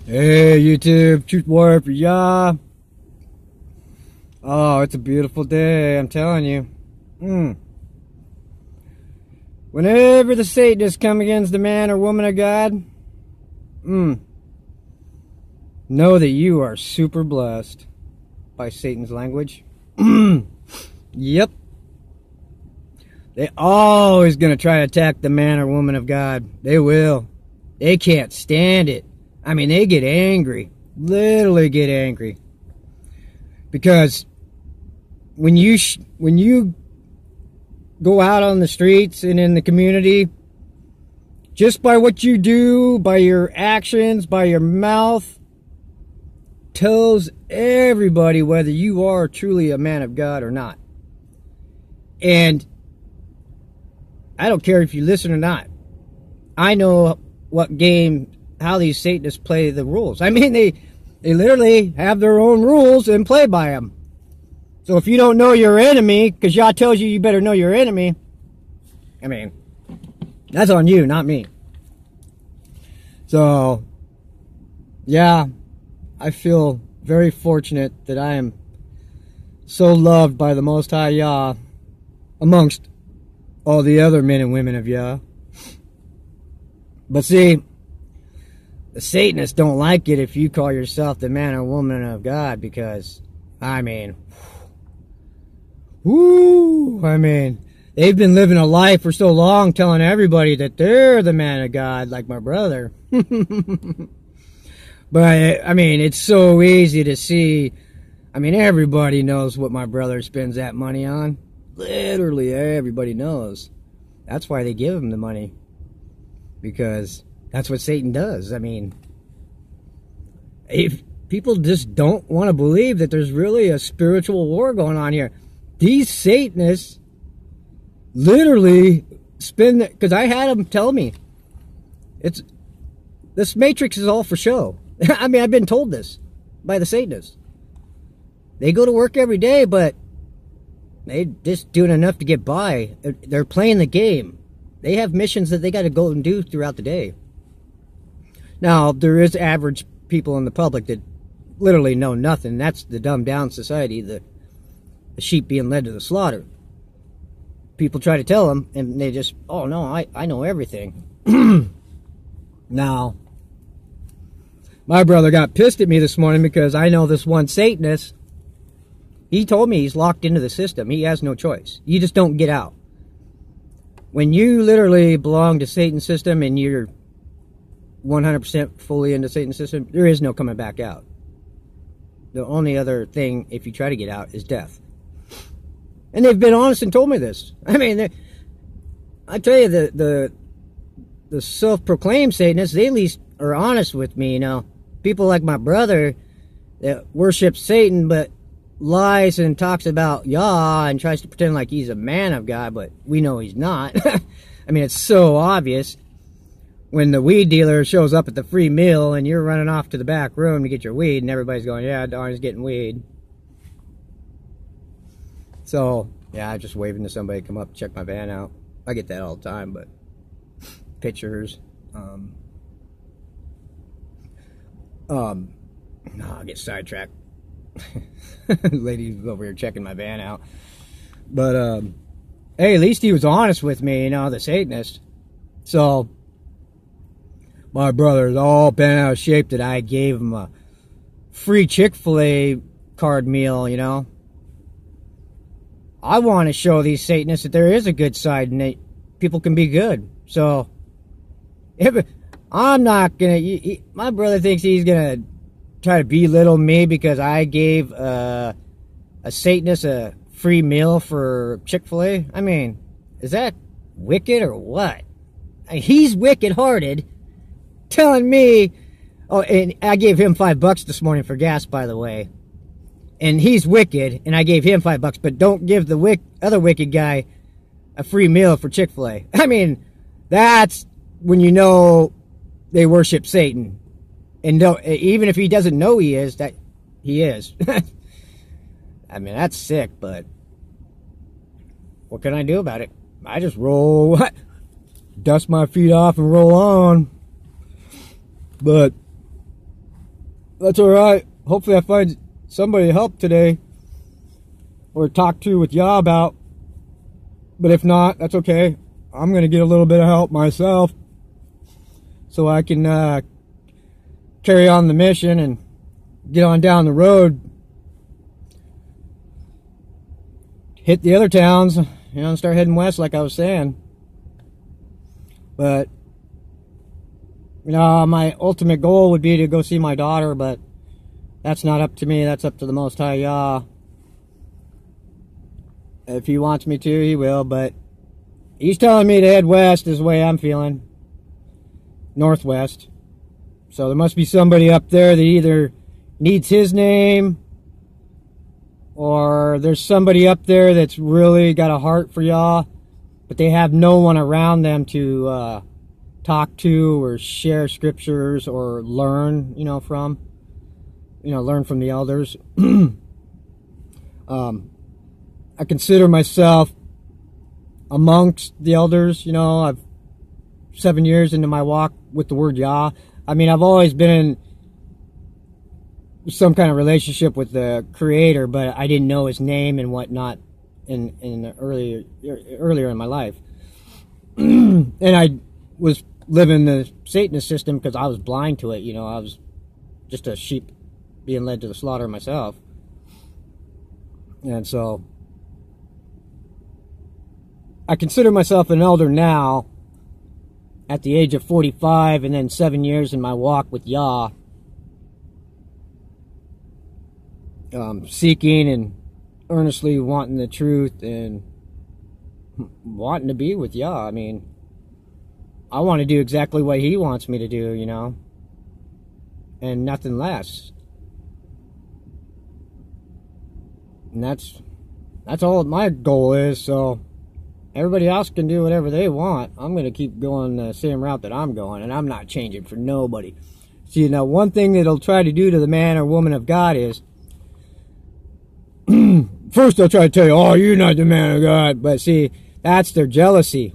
Hey YouTube, Truth Warrior for Yah. Oh, it's a beautiful day, I'm telling you. Whenever the Satanists come against the man or woman of God, know that you are super blessed by Satan's language. Yep. They always gonna try to attack the man or woman of God. They will. They can't stand it. I mean, they get angry. Literally get angry. Because when you go out on the streets and in the community, just by what you do, by your actions, by your mouth, tells everybody whether you are truly a man of God or not. And I don't care if you listen or not. I know what game, how these Satanists play the rules. I mean, they literally have their own rules and play by them. So if you don't know your enemy, because Yah tells you better know your enemy, I mean, that's on you, not me. So, yeah, I feel very fortunate that I am so loved by the Most High Yah amongst all the other men and women of Yah. But see, the Satanists don't like it if you call yourself the man or woman of God, because, I mean, they've been living a life for so long telling everybody that they're the man of God, like my brother. But, I mean, it's so easy to see. I mean, everybody knows what my brother spends that money on. Literally, everybody knows. That's why they give him the money. Because that's what Satan does. I mean, if people just don't want to believe that there's really a spiritual war going on here. These Satanists literally spend, because I had them tell me, this Matrix is all for show. I mean, I've been told this by the Satanists. They go to work every day, but they just doing enough to get by. They're playing the game. They have missions that they got to go and do throughout the day. Now, there is average people in the public that literally know nothing. That's the dumbed down society, the sheep being led to the slaughter. People try to tell them, and they just, oh no, I know everything. Now, my brother got pissed at me this morning because I know this one Satanist. He told me he's locked into the system. He has no choice. You just don't get out. When you literally belong to Satan's system and you're 100% fully into Satan's system, there is no coming back out. The only other thing, if you try to get out, is death. And they've been honest and told me this. I mean, I tell you, the self-proclaimed Satanists, they at least are honest with me, you know. People like my brother that worships Satan, but lies and talks about Yah and tries to pretend like he's a man of God, but we know he's not. I mean, it's so obvious when the weed dealer shows up at the free meal and you're running off to the back room to get your weed and everybody's going, yeah, Darn's getting weed. So, yeah, I'm just waving to somebody to come up, check my van out. I get that all the time, but pictures. No, I'll get sidetracked. Lady over here checking my van out. But, hey, at least he was honest with me, you know, the Satanist. So, my brother's all bent out of shape that I gave him a free Chick-fil-A card meal, you know. I want to show these Satanists that there is a good side and that people can be good. So, I'm not going to... My brother thinks he's going to try to belittle me because I gave a Satanist a free meal for Chick-fil-A. I mean, is that wicked or what? He's wicked-hearted, telling me... Oh, and I gave him $5 this morning for gas, by the way. And he's wicked, and I gave him $5, but don't give the other wicked guy a free meal for Chick-fil-A. I mean, that's when you know they worship Satan. And don't, even if he doesn't know he is, that he is. I mean, that's sick, but what can I do about it? I just roll, dust my feet off and roll on. But That's alright. Hopefully I find somebody to help today. Or talk to with Yah about. But if not, that's okay. I'm going to get a little bit of help myself. So I can carry on the mission and get on down the road. Hit the other towns, you know, and start heading west like I was saying. But, you know, my ultimate goal would be to go see my daughter, but that's not up to me. That's up to the Most High Yah. If he wants me to, he will, but he's telling me to head west is the way I'm feeling. Northwest. So there must be somebody up there that either needs his name, or there's somebody up there that's really got a heart for Yah, but they have no one around them to talk to or share scriptures or learn, you know, from. You know, learn from the elders. I consider myself amongst the elders. You know, I've 7 years into my walk with the word Yah. I mean, I've always been in some kind of relationship with the Creator, but I didn't know his name and whatnot in earlier in my life. And I was living the Satanist system because I was blind to it. You know, I was just a sheep being led to the slaughter myself. And so I consider myself an elder now at the age of 45, and then 7 years in my walk with Yah, seeking and earnestly wanting the truth and wanting to be with Yah. I mean, I want to do exactly what he wants me to do, you know, and nothing less. And that's all my goal is. So everybody else can do whatever they want. I'm going to keep going the same route that I'm going, and I'm not changing for nobody. See, now one thing that they'll try to do to the man or woman of God is, first they'll try to tell you, oh, you're not the man of God. But see, that's their jealousy.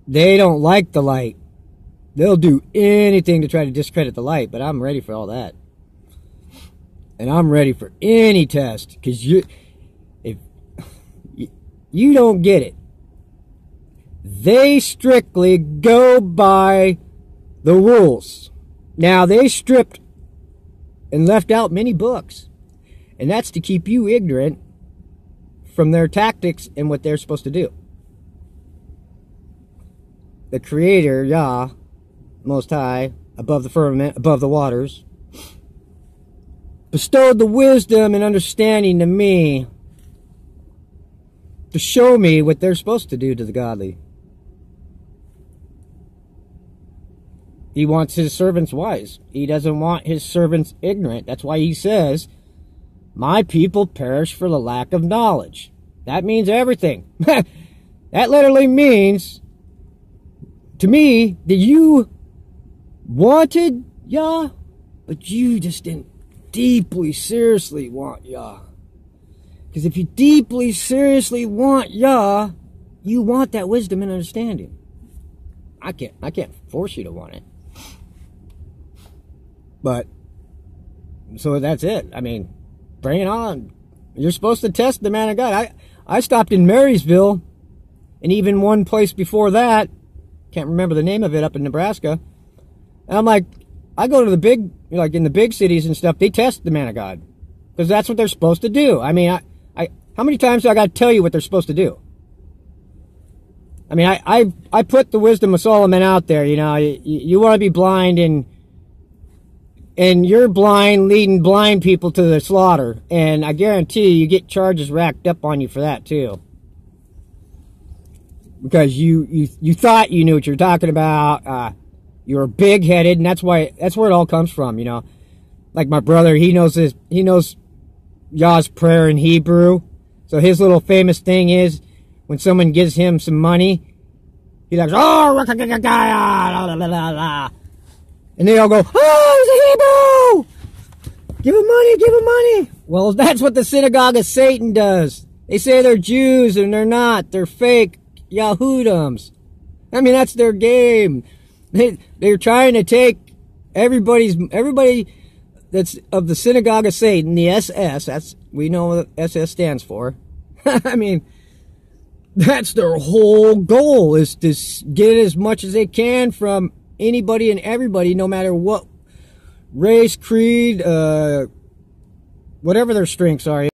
They don't like the light. They'll do anything to try to discredit the light, but I'm ready for all that. And I'm ready for any test, because if you don't get it, they strictly go by the rules. Now, they stripped and left out many books, and that's to keep you ignorant from their tactics and what they're supposed to do. The Creator, Yah, Most High, above the firmament, above the waters, bestowed the wisdom and understanding to me to show me what they're supposed to do to the godly. He wants his servants wise. He doesn't want his servants ignorant. That's why he says, my people perish for the lack of knowledge. That means everything. That literally means, to me, that you wanted Yah, but you just didn't deeply, seriously want Yah. Because if you deeply, seriously want Yah, you want that wisdom and understanding. I can't force you to want it. But, so that's it. I mean, bring it on. You're supposed to test the man of God. I stopped in Marysville, and even one place before that, can't remember the name of it, up in Nebraska. And I'm like, I go to the big, like in the big cities and stuff, they test the man of God. Because that's what they're supposed to do. I mean, how many times do I got to tell you what they're supposed to do? I mean, I put the wisdom of Solomon out there, you know. You want to be blind, and you're blind, leading blind people to the slaughter. And I guarantee you get charges racked up on you for that, too. Because you thought you knew what you were talking about. You were big-headed, and that's where it all comes from, you know. Like my brother, he knows Yah's prayer in Hebrew. So his little famous thing is, when someone gives him some money, he like, oh, and they all go, oh, it's a Hebrew! Give him money, give him money! Well, that's what the synagogue of Satan does. They say they're Jews, and they're not. They're fake Yahudams. I mean, that's their game. They're trying to take everybody that's of the Synagogue of Satan, the SS, that's, we know what SS stands for. I mean, that's their whole goal, is to get as much as they can from anybody and everybody, no matter what race, creed, whatever their strengths are.